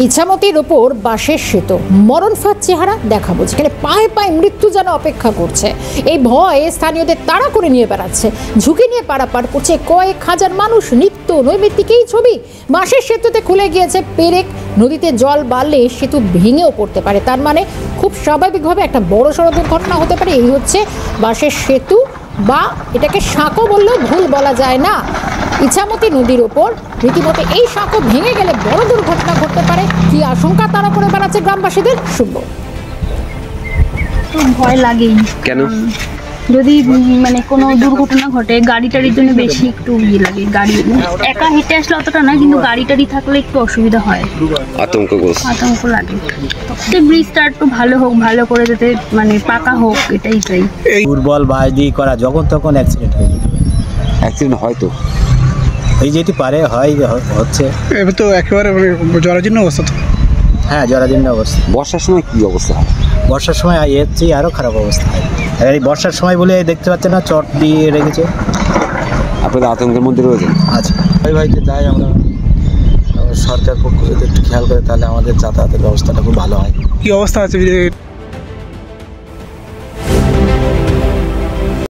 ইছামতির ওপর বাঁশের সেতু, মরণ ফাঁদ চেহারা দেখাবো, যেখানে পায়ে পায়ে মৃত্যু যেন অপেক্ষা করছে। এই ভয়ে স্থানীয়দের তাড়া করে নিয়ে বেড়াচ্ছে, ঝুঁকি নিয়ে পারাপার করছে কয়েক হাজার মানুষ। নিত্য নৈমিত্তিক এই ছবি। বাঁশের সেতুতে খুলে গিয়েছে পেরেক, নদীতে জল বাড়লে সেতু ভেঙেও পড়তে পারে। তার মানে খুব স্বাভাবিকভাবে একটা বড় সড় দুর্ঘটনা হতে পারে। এই হচ্ছে বাঁশের সেতু, বা এটাকে সাঁকো বললেও ভুল বলা যায় না। ইছামতি নদীর ওপর রীতিমতো এই সাঁকো ভেঙে গেলে বড় দুর্ঘটনা ঘটতে পারে। কি আশঙ্কা তারা করে বেড়াচ্ছে গ্রামবাসীদের, শুনবো। তো ভয় লাগেই, কেন? যদি মানে কোনো দুর্ঘটনা ঘটে গাড়ি টাড়ির জন্য বেশি একটু ইয়ে লাগে। গাড়ি একা হেঁটে আসলে অতটা না, কিন্তু গাড়ি টাড়ি থাকলে একটু অসুবিধা হয়, আতঙ্ক লাগে। তো ব্রিজটা একটু ভালো হোক, ভালো করে যাতে মানে পাকা হোক, এটাই চাই। দুর্বল বাস দিয়ে করা, যখন তখন অ্যাক্সিডেন্ট হয়ে যেতে পারে। অ্যাক্সিডেন্ট হয়তো এই যেটি পারে হয়, হচ্ছে। এবার তো একেবারে জরাজীর্ণ অবস্থা তো। হ্যাঁ, জরাজীর্ণ অবস্থা। বর্ষার সময় কি অবস্থা হয়? বর্ষার সময় এর চেয়ে আরও খারাপ অবস্থা হয়। আর এই বর্ষার সময় বলে দেখতে পাচ্ছেন না, চট দিয়ে রেখেছে। আপনাদের আতঙ্কের মধ্যে রয়েছেন? আচ্ছা, ভাইকে যাই আমরা, সরকার পক্ষ যদি একটু খেয়াল করে তাহলে আমাদের যাতায়াতের ব্যবস্থাটা খুব ভালো হয়। কি অবস্থা আছে